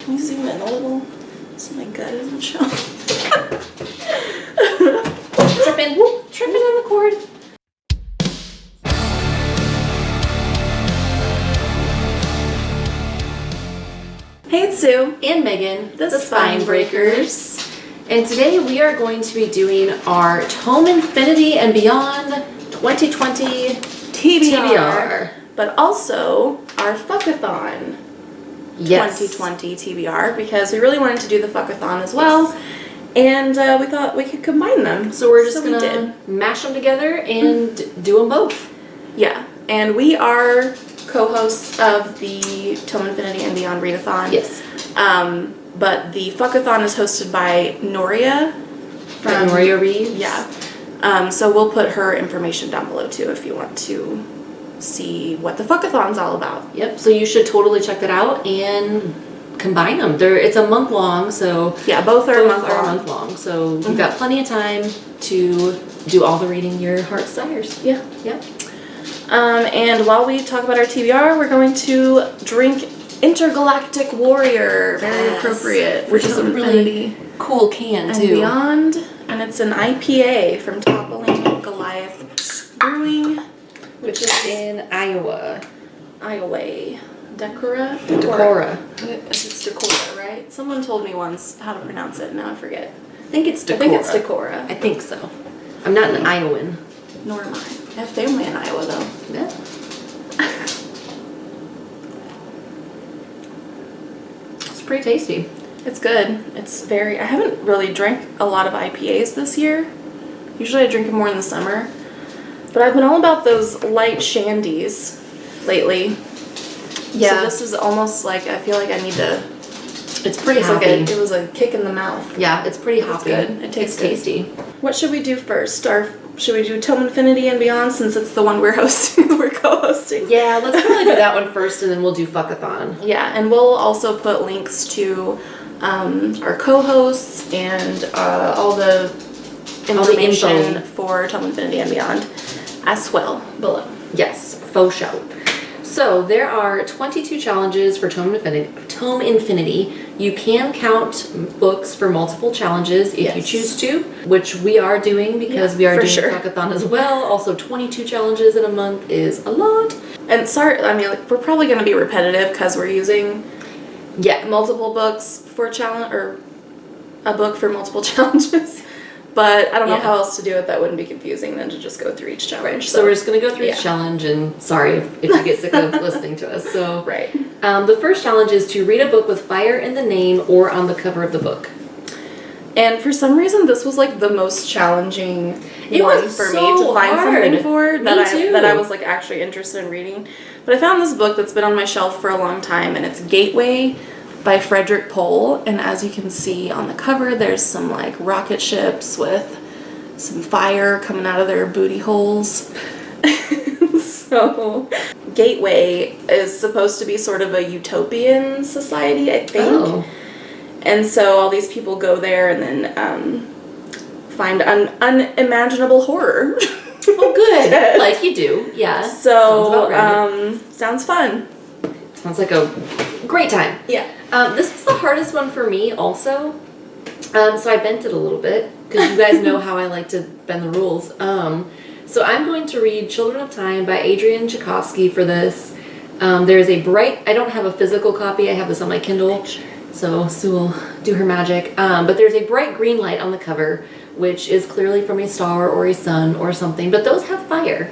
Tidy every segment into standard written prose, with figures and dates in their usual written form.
Can you zoom in a little so my gut isn't showing? Tripping on the cord. Hey, it's Sue. And Megan, The the Spine Spine Breakers. And today we are going to be doing our Tome Infinity and Beyond 2020 TBR. But also our Fuckathon. Yes. 2020 TBR, because we really wanted to do the Fuckathon as well, and we thought we could combine them. So we're just gonna mash them together and do them both. Yeah, and we are co-hosts of the Tome Infinity and Beyond Readathon. Yes. But the Fuckathon is hosted by Noria from Noria Reeves. Yeah. So we'll put her information down below too if you want to see what the Fuckathon's all about. Yep. So you should totally check that out and combine them. It's a month long, so yeah, both are a month long. So you've got plenty of time to do all the reading your heart desires. Yeah. Yep. And while we talk about our TBR, we're going to drink Intergalactic Warrior. Very appropriate. Which is a really cool can and too. Beyond, and it's an IPA from Toppling, Goliath Brewing, which is in Iowa. Decorah? Decorah. It's Decorah, right? Someone told me once how to pronounce it, now I forget. I think it's Decorah. I think it's Decorah. I think so. I'm not an Iowan. Nor am I. I have family in Iowa, though. Yeah. It's pretty tasty. It's good. I haven't really drank a lot of IPAs this year. Usually I drink them more in the summer. But I've been all about those light shandies lately. Yeah. So this is almost like, I feel like I need to... It's pretty hoppy. It was a kick in the mouth. Yeah, it's pretty hoppy. It's good. It tastes tasty. What should we do first? Should we do Tome Infinity and Beyond, since it's the one we're co-hosting? Yeah, let's probably do that one first, and then we'll do Fuckathon. Yeah, and we'll also put links to our co-hosts and all the information for Tome Infinity and Beyond as well below. Yes, faux show. So there are 22 challenges for Tome Infinity. You can count books for multiple challenges if you choose to, which we are doing because we are doing Fuckathon as well. Also, 22 challenges in a month is a lot. And sorry, I mean, like, we're probably going to be repetitive because we're using multiple books for challenge, or a book for multiple challenges. But I don't know how else to do it that wouldn't be confusing than to just go through each challenge. Right. So we're just going to go through each challenge, and sorry if you get sick of listening to us. So the first challenge is to read a book with fire in the name or on the cover of the book. And for some reason, this was like the most challenging one for me to find something for that I was like actually interested in reading. But I found this book that's been on my shelf for a long time, and it's Gateway by Frederick Pohl, and as you can see on the cover, there's some like rocket ships with some fire coming out of their booty holes. So Gateway is supposed to be sort of a utopian society, I think. Oh. And so all these people go there and then find unimaginable horror. Oh, good. Like you do, yeah. So sounds fun. Sounds like a great time. Yeah. This was the hardest one for me also. So I bent it a little bit because you guys know how I like to bend the rules. So I'm going to read Children of Time by Adrian Tchaikovsky for this. There's a I don't have a physical copy. I have this on my Kindle. So Sue will do her magic. But there's a bright green light on the cover, which is clearly from a star or a sun or something. But those have fire.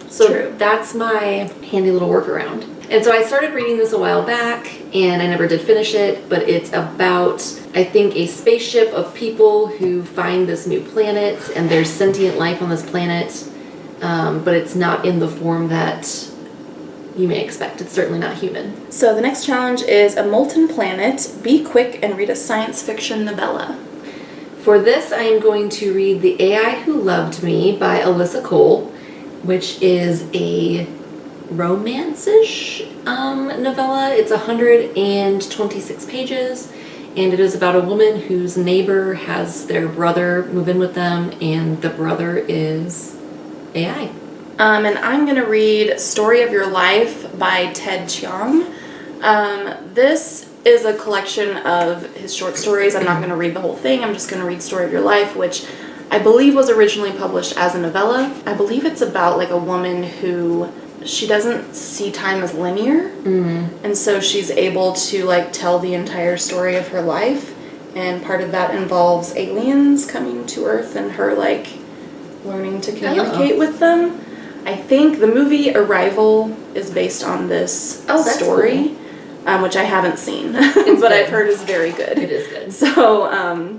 So that's my handy little workaround. And so I started reading this a while back, and I never did finish it, but it's about, I think, a spaceship of people who find this new planet, and there's sentient life on this planet, but it's not in the form that you may expect. It's certainly not human. So the next challenge is A Molten Planet. Be quick and read a science fiction novella. For this, I am going to read The AI Who Loved Me by Alyssa Cole, which is a romance-ish novella. It's 126 pages, and it is about a woman whose neighbor has their brother move in with them, and the brother is AI. And I'm gonna read Story of Your Life by Ted Chiang. This is a collection of his short stories. I'm not going to read the whole thing. I'm just going to read Story of Your Life, which I believe was originally published as a novella. I believe it's about like a woman who she doesn't see time as linear, and so she's able to like tell the entire story of her life, and part of that involves aliens coming to Earth and her like learning to communicate with them. I think the movie Arrival is based on this story, cool. Which I haven't seen, but I've heard is very good. It is good. So,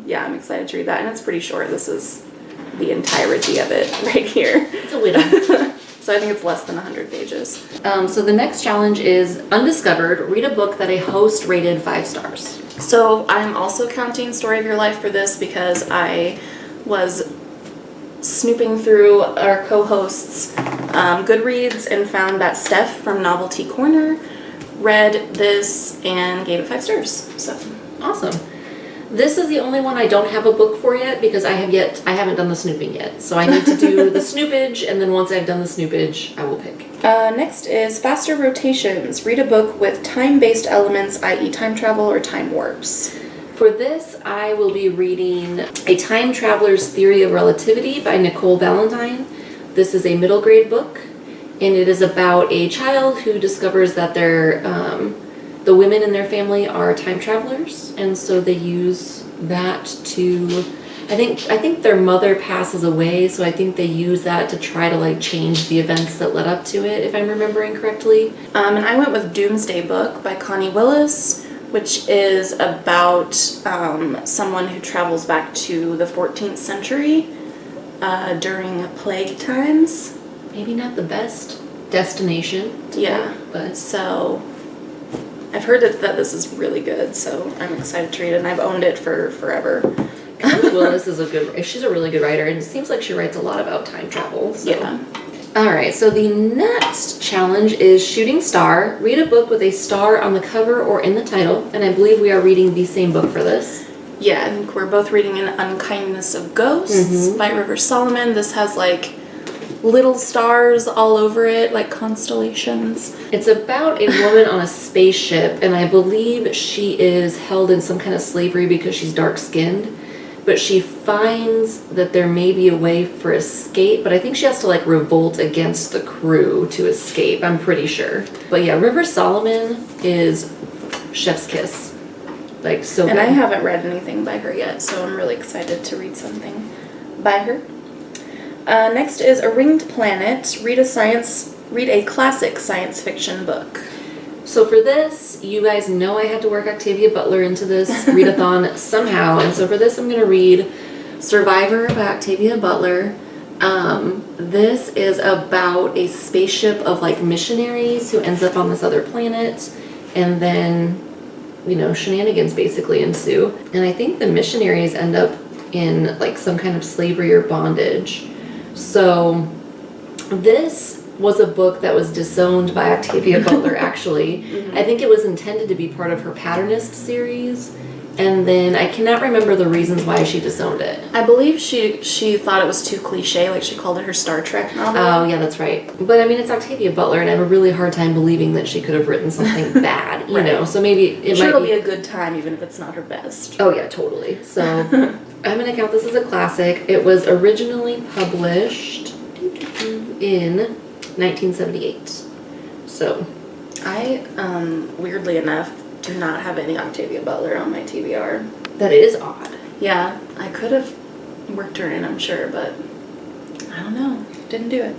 yeah, I'm excited to read that, and it's pretty short. This is the entirety of it right here. It's a widow. So I think it's less than 100 pages. So the next challenge is Undiscovered. Read a book that a host rated 5 stars. So I'm also counting Story of Your Life for this because I was snooping through our co-hosts' Goodreads and found that Steph from Novelty Corner read this and gave it 5 stars. So awesome. This is the only one I don't have a book for yet because I haven't done the snooping yet. So I need to do the snoopage, and then once I've done the snoopage, I will pick. Next is Faster Rotations. Read a book with time-based elements, i.e. time travel or time warps. For this, I will be reading A Time Traveler's Theory of Relativity by Nicole Valentine. This is a middle grade book, and it is about a child who discovers that the women in their family are time travelers, and so they use that to, I think their mother passes away, so I think they use that to try to like change the events that led up to it, if I'm remembering correctly. And I went with Doomsday Book by Connie Willis, which is about someone who travels back to the 14th century during plague times. Maybe not the best destination. Yeah, but so I've heard that this is really good, so I'm excited to read it, and I've owned it for forever. Connie Willis she's a really good writer, and it seems like she writes a lot about time travel. So. Yeah. Alright, so the next challenge is Shooting Star. Read a book with a star on the cover or in the title, and I believe we are reading the same book for this. Yeah, I think we're both reading An Unkindness of Ghosts by River Solomon. This has like little stars all over it, like constellations. It's about a woman on a spaceship, and I believe she is held in some kind of slavery because she's dark-skinned, but she finds that there may be a way for escape, but I think she has to like revolt against the crew to escape, I'm pretty sure. But yeah, River Solomon is chef's kiss. Like, so good. And I haven't read anything by her yet, so I'm really excited to read something by her. Next is A Ringed Planet. Read a classic science fiction book. So for this, you guys know I had to work Octavia Butler into this readathon somehow, and so for this I'm going to read Survivor by Octavia Butler. This is about a spaceship of like missionaries who ends up on this other planet, and then, you know, shenanigans basically ensue. And I think the missionaries end up in like some kind of slavery or bondage. So this was a book that was disowned by Octavia Butler, actually. I think it was intended to be part of her Patternist series, and then I cannot remember the reasons why she disowned it. I believe she thought it was too cliche, like she called it her Star Trek novel. Oh, yeah, that's right. But I mean, it's Octavia Butler, and I have a really hard time believing that she could have written something bad, you know, so maybe it'll be a good time, even if it's not her best. Oh, yeah, totally. So I'm going to count this as a classic. It was originally published in 1978. So I, weirdly enough, do not have any Octavia Butler on my TBR. That is odd. Yeah, I could have worked her in, I'm sure, but I don't know. Didn't do it.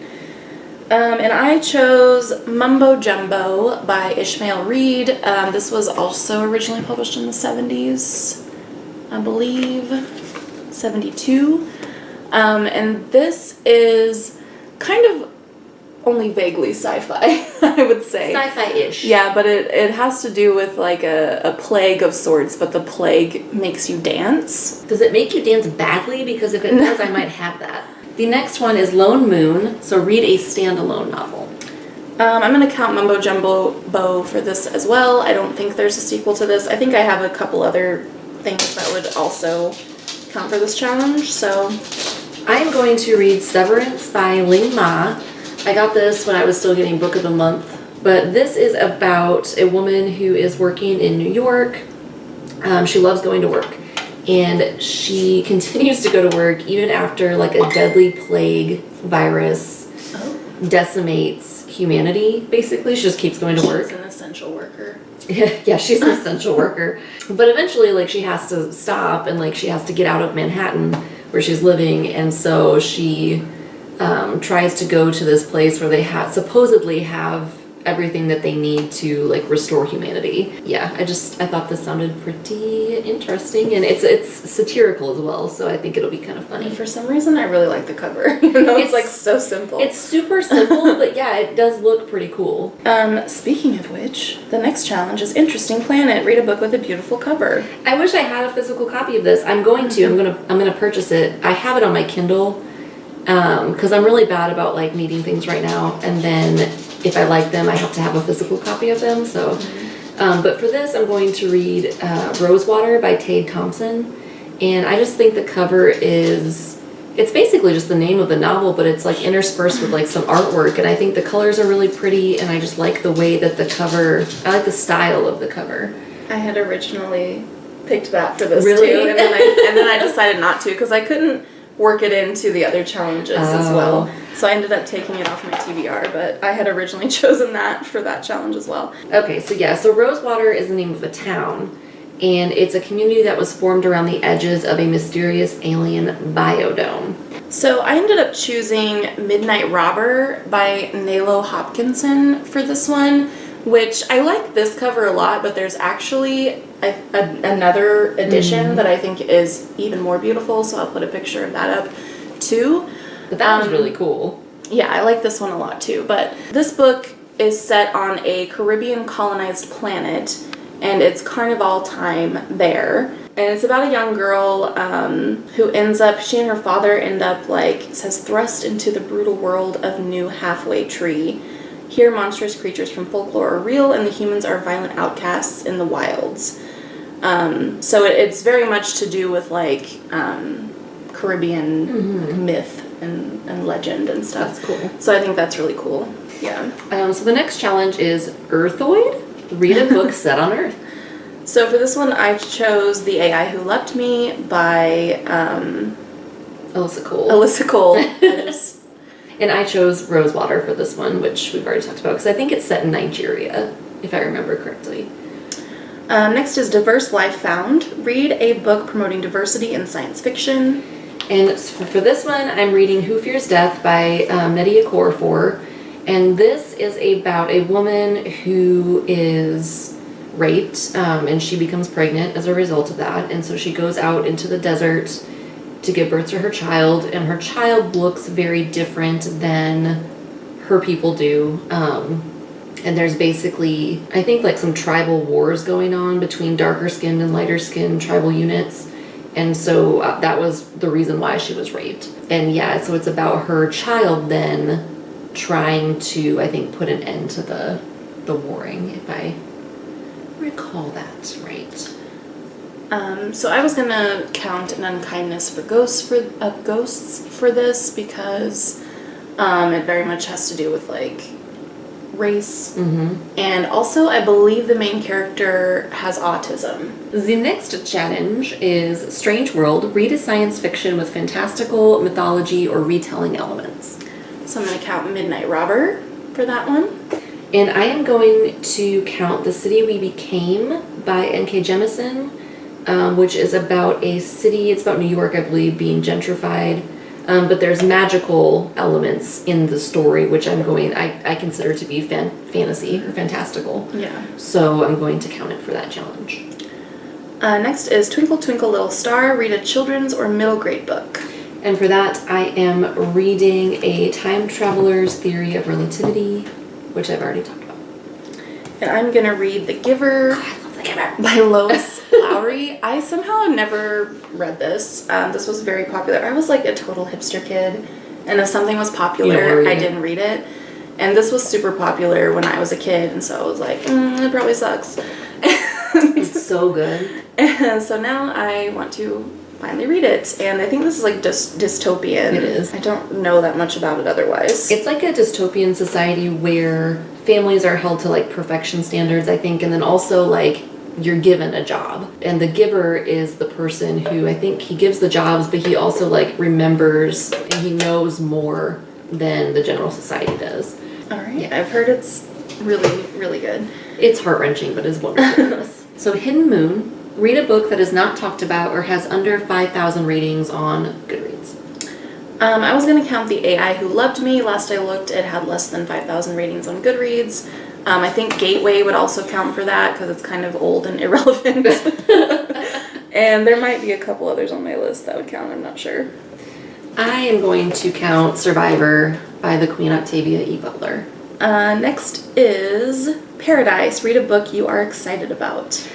And I chose Mumbo Jumbo by Ishmael Reed. This was also originally published in the 70s, I believe, 72. And this is kind of only vaguely sci-fi, I would say. Sci-fi-ish. Yeah, but it has to do with like a plague of sorts, but the plague makes you dance. Does it make you dance badly? Because if it does, I might have that. The next one is Lone Moon, so read a standalone novel. I'm going to count Mumbo Jumbo for this as well. I don't think there's a sequel to this. I think I have a couple other things that would also count for this challenge, so I'm going to read Severance by Ling Ma. I got this when I was still getting Book of the Month But this is about a woman who is working in New York. She loves going to work. And she continues to go to work even after like a deadly plague virus decimates humanity, basically. She just keeps going to work. She's an essential worker. Yeah, she's an essential worker. But eventually, like, she has to stop and, like, she has to get out of Manhattan where she's living. And so she tries to go to this place where they supposedly have everything that they need to, like, restore humanity. Yeah, I thought this sounded pretty interesting, and it's satirical as well, so I think it'll be kind of funny. And for some reason, I really like the cover. It's like so simple. It's super simple, but yeah, it does look pretty cool. Speaking of which, the next challenge is Interesting Planet. Read a book with a beautiful cover. I wish I had a physical copy of this. I'm going to. I'm gonna purchase it. I have it on my Kindle, because I'm really bad about, like, needing things right now, and then if I like them, I have to have a physical copy of them. So, but for this, I'm going to read Rosewater by Tade Thompson, and I just think the cover it's basically just the name of the novel, but it's like interspersed with like some artwork, and I think the colors are really pretty, and I just like the way that I like the style of the cover. I had originally picked that for this really? too, and then I decided not to because I couldn't work it into the other challenges as well. So I ended up taking it off my TBR, but I had originally chosen that for that challenge as well. Okay, so Rosewater is the name of a town, and it's a community that was formed around the edges of a mysterious alien biodome. So I ended up choosing Midnight Robber by Nalo Hopkinson for this one, which I like this cover a lot, but there's actually another edition that I think is even more beautiful, so I'll put a picture of that up too. But that was really cool. Yeah, I like this one a lot too, but this book is set on a Caribbean colonized planet, and it's Carnival time there. And it's about a young girl she and her father end up, like, it says, thrust into the brutal world of New Halfway Tree. Here, monstrous creatures from folklore are real, and the humans are violent outcasts in the wilds. So it's very much to do with, like, Caribbean myth and legend and stuff. That's cool. So I think that's really cool. Yeah. So the next challenge is Earthoid. Read a book set on Earth. So for this one, I chose The AI Who Loved Me by Alyssa Cole. Alyssa Cole. And I chose Rosewater for this one, which we've already talked about, because I think it's set in Nigeria, if I remember correctly. Next is Diverse Life Found. Read a book promoting diversity in science fiction. And for this one, I'm reading Who Fears Death by Nnedi Okorafor. And this is about a woman who is raped, and she becomes pregnant as a result of that. And so she goes out into the desert to give birth to her child, and her child looks very different than her people do. And there's basically, I think, like some tribal wars going on between darker skinned and lighter skinned tribal units. And so that was the reason why she was raped. And yeah, so it's about her child then trying to, I think, put an end to the warring, if I recall that right. So I was gonna count an unkindness for ghosts for this because it very much has to do with, like, race. And also I believe the main character has autism. The next challenge is Strange World. Read a science fiction with fantastical mythology or retelling elements. So I'm going to count Midnight Robber for that one. And I am going to count The City We Became by N.K. Jemisin, which is about a city, it's about New York, I believe, being gentrified. But there's magical elements in the story, which I consider to be fantasy or fantastical. Yeah. So I'm going to count it for that challenge. Next is Twinkle Twinkle Little Star. Read a children's or middle grade book. And for that, I am reading A Time Traveler's Theory of Relativity, which I've already talked about. And I'm going to read The Giver. Oh, I love The Giver. By Lois Lowry. I somehow have never read this. This was very popular. I was like a total hipster kid, and if something was popular, I didn't read it. And this was super popular when I was a kid, and so I was like, it probably sucks. It's so good. And so now I want to finally read it, and I think this is like dystopian. It is. I don't know that much about it otherwise. It's like a dystopian society where families are held to like perfection standards, I think, and then also like you're given a job, and the giver is the person who I think he gives the jobs, but he also like remembers and he knows more than the general society does. All right. Yeah. I've heard it's really, really good. It's heart-wrenching, but it's wonderful. So Hidden Moon, read a book that is not talked about or has under 5,000 ratings on Goodreads. I was going to count The AI Who Loved Me. Last I looked, it had less than 5,000 ratings on Goodreads. I think Gateway would also count for that because it's kind of old and irrelevant. And there might be a couple others on my list that would count, I'm not sure. I am going to count Survivor by the Queen Octavia E. Butler. Next is Paradise. Read a book you are excited about.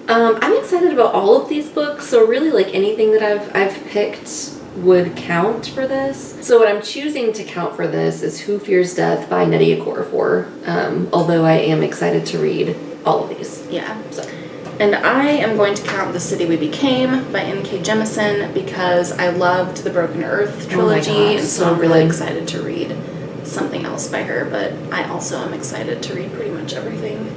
I'm excited about all of these books, so really like anything that I've picked would count for this. So what I'm choosing to count for this is Who Fears Death by Nnedi Okorafor, although I am excited to read all of these. Yeah. So. And I am going to count The City We Became by N.K. Jemisin because I loved the Broken Earth trilogy, and so I'm really excited to read something else by her, but I also am excited to read pretty much everything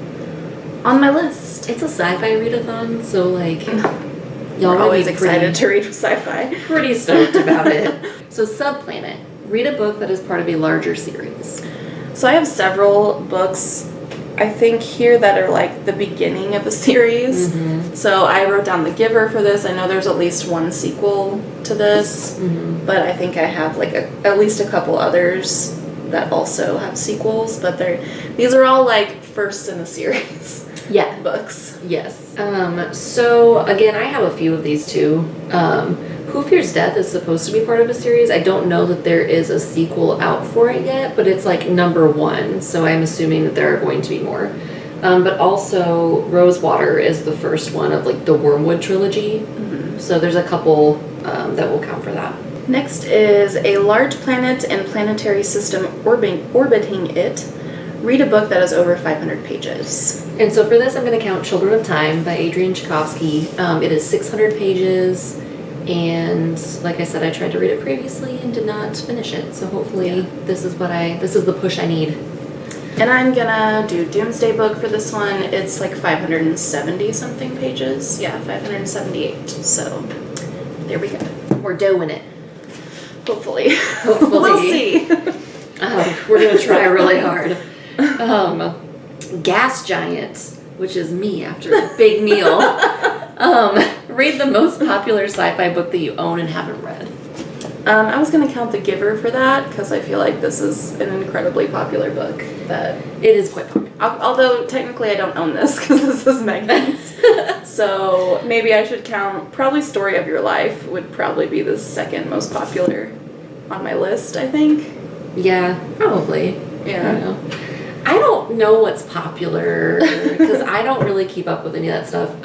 on my list. It's a sci-fi readathon, so like y'all are always excited to read sci-fi. Pretty stoked about it. So Subplanet, read a book that is part of a larger series. So I have several books, I think, here that are like the beginning of a series. Mm-hmm. So I wrote down The Giver for this. I know there's at least one sequel to this, but I think I have like at least a couple others that also have sequels, but these are all like first in a series. Yeah. Books. Yes. So again, I have a few of these too. Who Fears Death is supposed to be part of a series. I don't know that there is a sequel out for it yet, but it's like number 1, so I'm assuming that there are going to be more. But also Rosewater is the first one of like the Wormwood trilogy. Mm-hmm. So there's a couple that will count for that. Next is A Large Planet and Planetary System Orbiting It. Read a book that is over 500 pages. And so for this, I'm going to count Children of Time by Adrian Tchaikovsky. It is 600 pages, and like I said, I tried to read it previously and did not finish it. So hopefully this is the push I need. And I'm gonna do Doomsday Book for this one. It's like 570 something pages. Yeah, 578. So there we go. We're doing it. Hopefully. We'll see. We're gonna try really hard. Gas Giant, which is me after a big meal. Read the most popular sci-fi book that you own and haven't read. I was going to count The Giver for that because I feel like this is an incredibly popular book. That it is quite popular. Although technically I don't own this because this is Megan's. So maybe I should count, probably Story of Your Life would probably be the second most popular on my list, I think. Yeah, probably. Yeah. I don't know what's popular because I don't really keep up with any of that stuff.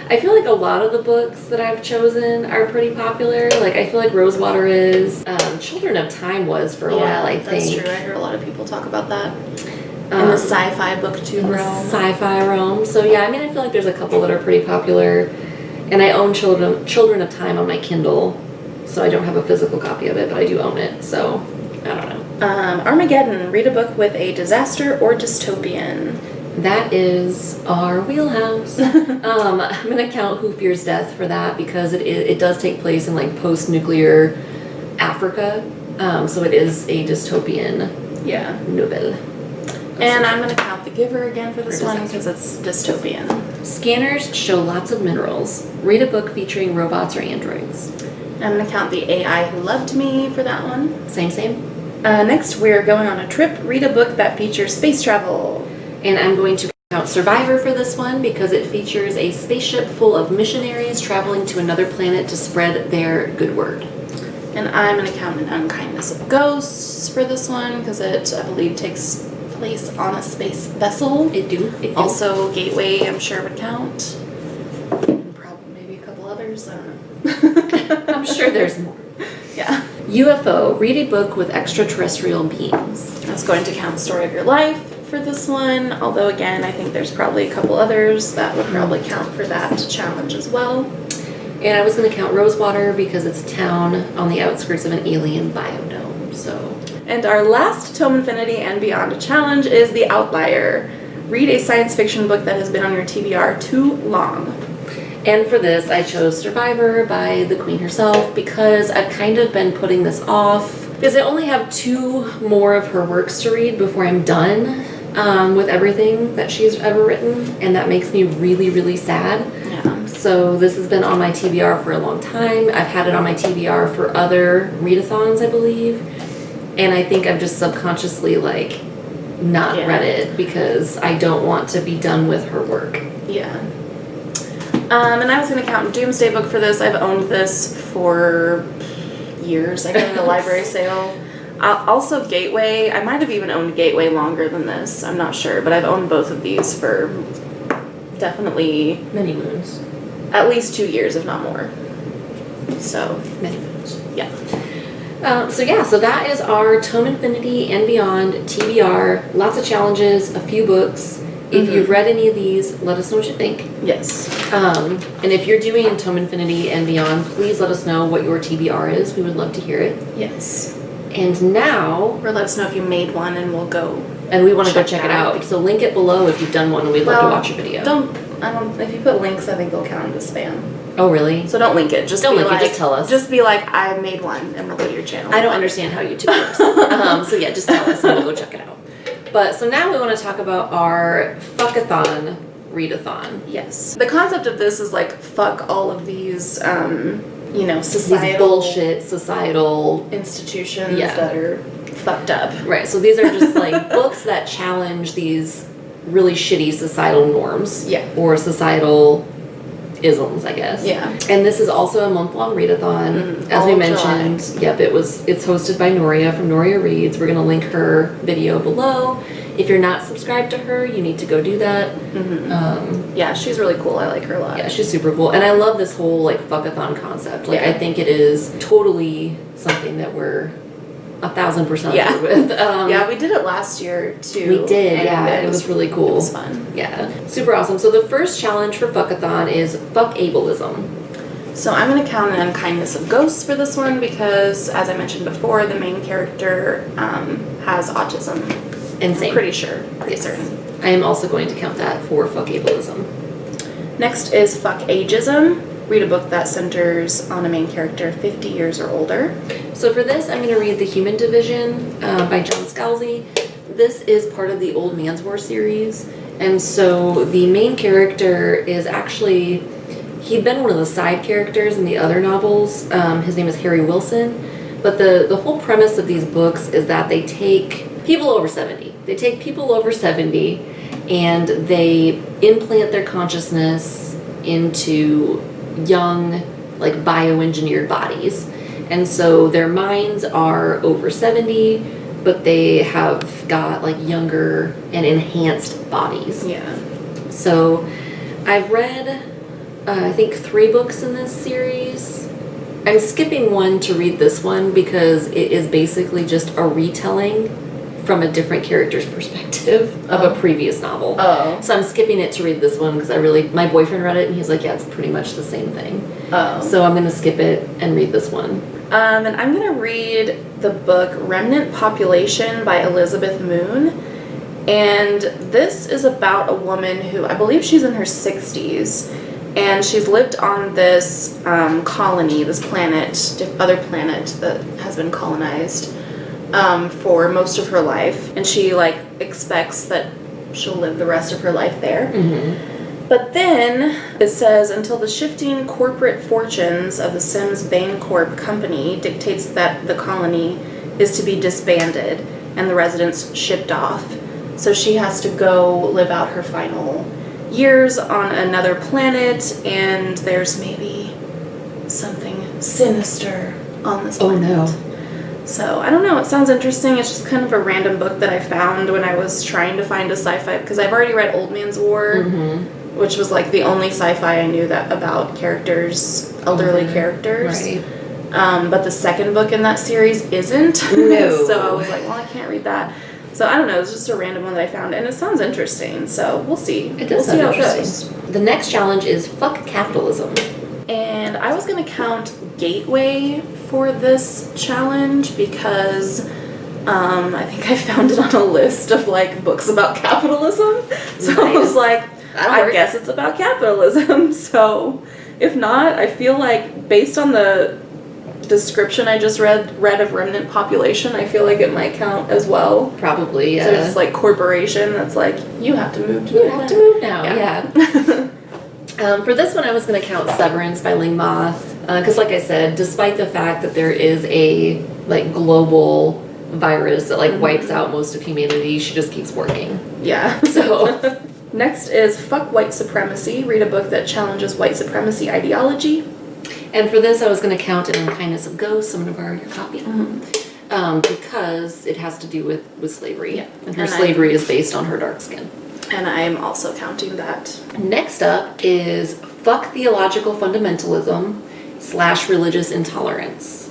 I feel like a lot of the books that I've chosen are pretty popular. Like I feel like Rosewater is. Children of Time was for a while, I think. That's true. I heard a lot of people talk about that. In the sci-fi booktube realm. Sci-fi realm. So yeah, I mean, I feel like there's a couple that are pretty popular. And I own Children of Time on my Kindle. So I don't have a physical copy of it, but I do own it. So I don't know. Armageddon. Read a book with a disaster or dystopian. That is our wheelhouse. I'm going to count Who Fears Death for that because it does take place in like post-nuclear Africa. So it is a dystopian novel. And I'm going to count The Giver again for this one because it's dystopian. Scanners show lots of minerals. Read a book featuring robots or androids. I'm going to count The AI Who Loved Me for that one. Same. Next, we're going on a trip. Read a book that features space travel. And I'm going to count Survivor for this one because it features a spaceship full of missionaries traveling to another planet to spread their good word. And I'm going to count An Unkindness of Ghosts for this one because it, I believe, takes place on a space vessel. It do. Also, Gateway, I'm sure, would count. And probably maybe a couple others. I don't know. I'm sure there's more. Yeah. UFO. Read a book with extraterrestrial beings. I was going to count Story of Your Life for this one, although again I think there's probably a couple others that would probably count for that challenge as well. And I was going to count Rosewater because it's a town on the outskirts of an alien biodome. So And our last Tome Infinity and Beyond challenge is The Outlier. Read a science fiction book that has been on your TBR too long. And for this, I chose Survivor by the Queen herself because I've kind of been putting this off because I only have 2 more of her works to read before I'm done with everything that she's ever written, and that makes me really, really sad. Yeah. So this has been on my TBR for a long time. I've had it on my TBR for other readathons, I believe, and I think I've just subconsciously like not read it because I don't want to be done with her work. Yeah. And I was going to count Doomsday Book for this. I've owned this for years. I got it at a library sale. Also Gateway. I might have even owned Gateway longer than this. I'm not sure. But I've owned both of these for definitely... many moons. At least 2 years, if not more. So... many moons. Yeah. So that is our Tome Infinity and Beyond TBR. Lots of challenges, a few books. If you've read any of these, let us know what you think. Yes. And if you're doing Tome Infinity and Beyond, please let us know what your TBR is. We would love to hear it. Yes. And now... or let us know if you made one and we'll go... and we want to go check it out. So link it below if you've done one and we'd love to watch your video. If you put links, I think they'll count as spam. Oh, really? So don't link it. Just don't be link like, it. Just tell us. Just be like, I made one, and we'll go to your channel. I don't understand how YouTube works. So yeah, just tell us and we'll go check it out. But so now we want to talk about our Fuckathon readathon. Yes. The concept of this is like, fuck all of these, societal... these bullshit societal... institutions that are fucked up. Right, so these are just like books that challenge these really shitty societal norms. Yeah. Or societal... isms, I guess. Yeah. And this is also a month-long readathon. As we mentioned, it's hosted by Noria from Noria Reads. We're going to link her video below. If you're not subscribed to her, you need to go do that. Yeah, she's really cool. I like her a lot. Yeah, she's super cool. And I love this whole like Fuckathon concept. Like I think it is totally something that we're 1,000% with. Yeah, we did it last year too. We did, it was really cool. It was fun. Yeah, super awesome. So the first challenge for Fuckathon is fuck ableism. So I'm going to count an Unkindness of Ghosts for this one because, as I mentioned before, the main character has autism. Insane. I'm pretty sure. Pretty certain. I am also going to count that for fuck ableism. Next is Fuck Ageism. Read a book that centers on a main character 50 years or older. So for this, I'm going to read The Human Division by John Scalzi. This is part of the Old Man's War series. And so the main character is actually, he'd been one of the side characters in the other novels. His name is Harry Wilson. But the whole premise of these books is that they take people over 70. They take people over 70 and they implant their consciousness into young, like bioengineered bodies. And so their minds are over 70, but they have got like younger and enhanced bodies. Yeah. So I've read, I think 3 books in this series. I'm skipping one to read this one because it is basically just a retelling from a different character's perspective of a previous novel. Oh. So I'm skipping it to read this one because my boyfriend read it and he's like, yeah, it's pretty much the same thing. Oh. So I'm going to skip it and read this one. And I'm going to read the book Remnant Population by Elizabeth Moon. And this is about a woman who, I believe she's in her 60s. And she's lived on this colony, this planet, other planet that has been colonized. For most of her life, and she like expects that she'll live the rest of her life there. But then it says until the shifting corporate fortunes of the Sims Bancorp company dictates that the colony is to be disbanded and the residents shipped off. So she has to go live out her final years on another planet, and there's maybe something sinister on this planet. Oh no. So, I don't know, it sounds interesting. It's just kind of a random book that I found when I was trying to find a sci-fi, because I've already read Old Man's War, which was like the only sci-fi I knew that about characters, elderly characters. Right. But the second book in that series isn't. No. So I was like, well, I can't read that. So I don't know, it's just a random one that I found, and it sounds interesting, so we'll see. It does sound interesting. The next challenge is fuck capitalism. And I was going to count Gateway for this challenge because I think I found it on a list of like books about capitalism. So Nice. I was like, I work. guess it's about capitalism. So if not, I feel like based on the description I just read of remnant population, I feel like it might count as well. Probably, yeah. So it's like corporation that's like, you have to move to You have to move now, Yeah. For this one, I was going to count Severance by Ling Moth, because like I said, despite the fact that there is a like global virus that like wipes out most of humanity, she just keeps working. Yeah. So next is Fuck White Supremacy. Read a book that challenges white supremacy ideology. And for this, I was going to count In Kindness of Ghosts. I'm going to borrow your copy. Because it has to do with slavery. Yeah. And her slavery is based on her dark skin. And I'm also counting that. Next up is Fuck Theological Fundamentalism / Religious Intolerance.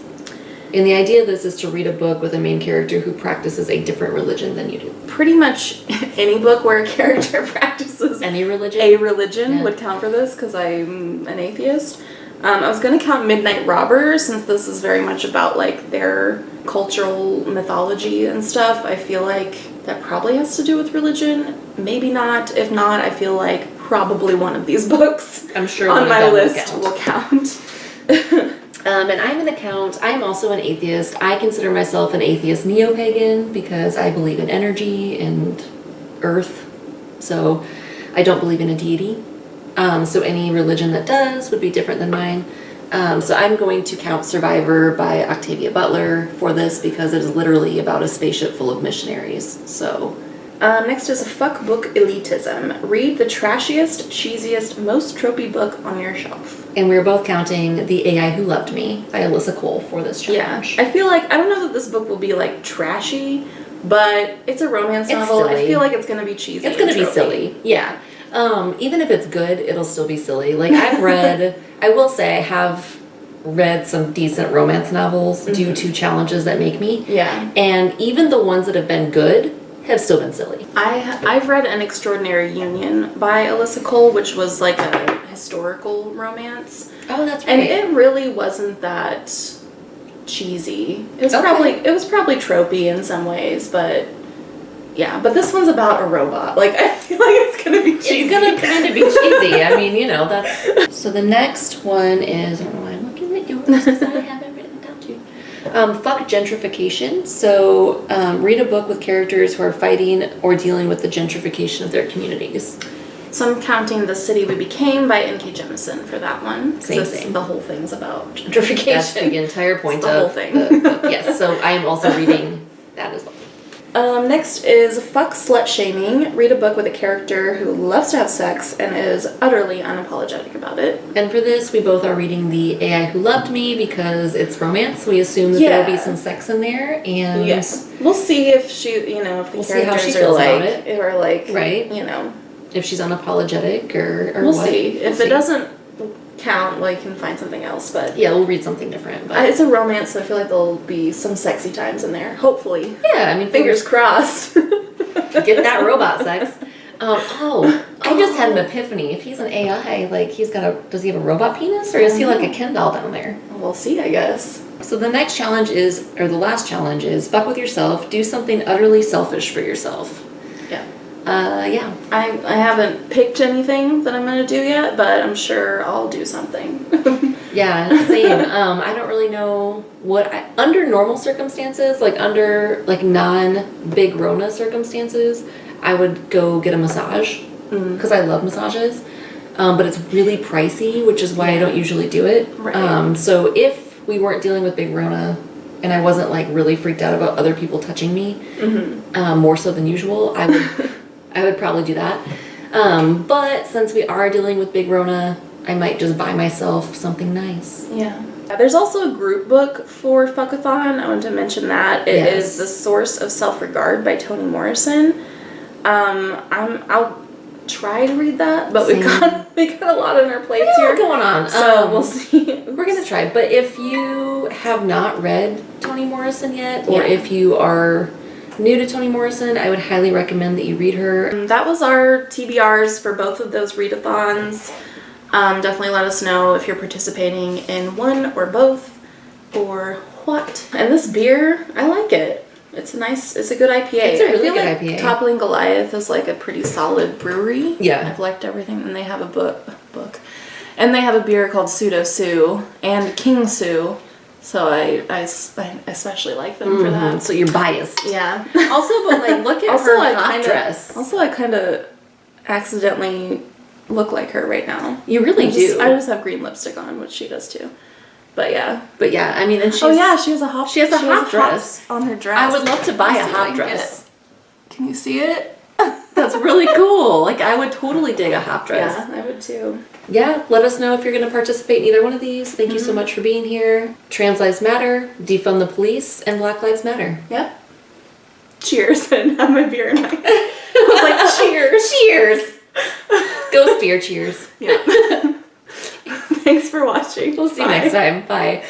And the idea of this is to read a book with a main character who practices a different religion than you do. Pretty much any book where a character practices Any religion? a religion would count for this because I'm an atheist. I was going to count Midnight Robber since this is very much about like their cultural mythology and stuff. I feel like that probably has to do with religion. Maybe not. If not, I feel like probably one of these books I'm sure on my list will count. And I'm going to count, I'm also an atheist. I consider myself an atheist neo-pagan because I believe in energy and earth. So I don't believe in a deity. So any religion that does would be different than mine. So I'm going to count Survivor by Octavia Butler for this because it is literally about a spaceship full of missionaries. So next is Fuck Book Elitism. Read the trashiest, cheesiest, most tropey book on your shelf. And we're both counting The AI Who Loved Me by Alyssa Cole for this challenge. Yeah, I feel like, I don't know that this book will be like trashy, but it's a romance novel. Silly. I feel like it's going to be cheesy. It's going to be silly. Yeah. Even if it's good, it'll still be silly. Like I will say I have read some decent romance novels due to challenges that make me. Yeah. And even the ones that have been good have still been silly. I've read An Extraordinary Union by Alyssa Cole, which was like a historical romance. Oh, that's right. And it really wasn't that cheesy. It was probably tropey in some ways, but yeah, but this one's about a robot. Like, I feel like it's gonna be cheesy. It's gonna kind of be cheesy. I mean, you know, that's... So the next one is... I don't know why I'm looking at yours because I haven't written down too. Fuck Gentrification. So, read a book with characters who are fighting or dealing with the gentrification of their communities. So I'm counting The City We Became by N.K. Jemisin for that one. Same. The whole thing's about gentrification. That's the entire point the of whole thing. the book. Yes, so I am also reading that as well. Next is Fuck Slut Shaming. Read a book with a character who loves to have sex and is utterly unapologetic about it. And for this, we both are reading The AI Who Loved Me because it's romance. We assume that there will be some sex in there, and yes, we'll see if she, if the see how she characters feels are about like, it. or like, Right. If she's unapologetic or we'll what. see. If We'll it doesn't count, we can find something else. But yeah, we'll read something different. But it's a romance, so I feel like there'll be some sexy times in there. Hopefully. Yeah, I mean, fingers crossed. Get that robot sex. I just had an epiphany. If he's an AI, like does he have a robot penis or is he like a Ken doll down there? We'll see, I guess. So the next challenge the last challenge is fuck with yourself. Do something utterly selfish for yourself. Yeah. Yeah. I haven't picked anything that I'm gonna do yet, but I'm sure I'll do something. Yeah, same. I don't really know under normal circumstances, like under like non-big Rona circumstances, I would go get a massage because I love massages, but it's really pricey, which is why I don't usually do it. Right. So if we weren't dealing with big Rona and I wasn't like really freaked out about other people touching me, more so than usual, I would probably do that. But since we are dealing with big Rona, I might just buy myself something nice. Yeah. There's also a group book for Fuckathon. I wanted to mention that. It is The Source of Self-Regard by Toni Morrison. I'll try to read that, but we got a lot on our plates here going on. So we'll see. We're gonna try. But if you have not read Toni Morrison yet, or if you are new to Toni Morrison, I would highly recommend that you read her. That was our TBRs for both of those readathons. Definitely let us know if you're participating in one or both or what. And this beer, I like it. It's a good IPA. It's a really I feel good like IPA. Toppling Goliath is like a pretty solid brewery. Yeah. I've liked everything. And they have a book. And they have a beer called Pseudo-Sue and King Sue. So I especially like them for that. So you're biased. Yeah. Also, but like, look at her hot dress. Also, I kind of accidentally look like her right now. You really do. I just have green lipstick on, which she does too. But yeah, I mean, and she's... Oh yeah, she has a hot dress on her dress. I would love to buy a hot dress. Can you see it? That's really cool. Like, I would totally dig a hop dress. Yeah, I would too. Yeah, let us know if you're going to participate in either one of these. Thank you so much for being here. Trans Lives Matter, Defund the Police, and Black Lives Matter. Yep. Cheers, and have my beer and I was like, cheers. Cheers. Ghost beer cheers. Yeah. Thanks for watching. We'll see you next time. Bye.